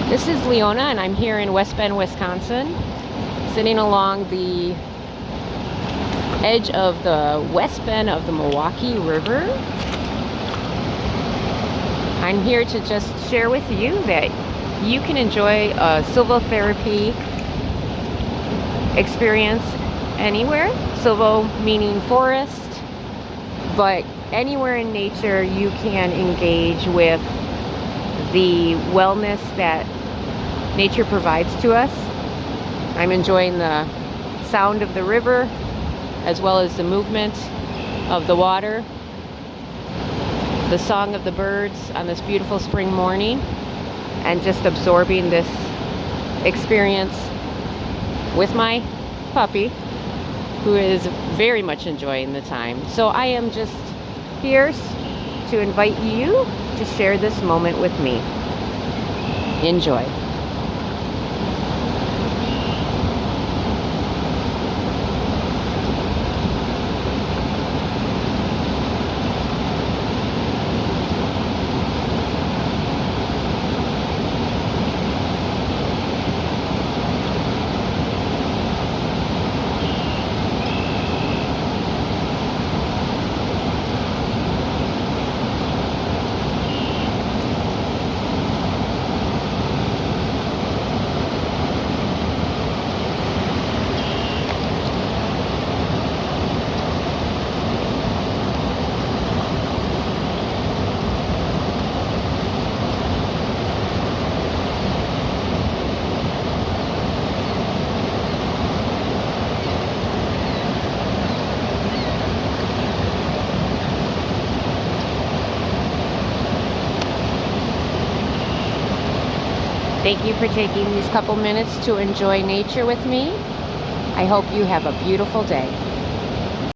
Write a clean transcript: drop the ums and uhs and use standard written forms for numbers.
This is Leona, and I'm here in West Bend, Wisconsin, sitting along the edge of the west bend of the Milwaukee River. I'm here to just share with you that you can enjoy a silvotherapy experience anywhere. Silvo meaning forest, but anywhere in nature you can engage with the wellness that nature provides to us. I'm enjoying the sound of the river as well as the movement of the water, the song of the birds on this beautiful spring morning, and just absorbing this experience with my puppy, who is very much enjoying the time. So I am just here to invite you to share this moment with me. Enjoy. Thank you for taking these couple minutes to enjoy nature with me. I hope you have a beautiful day.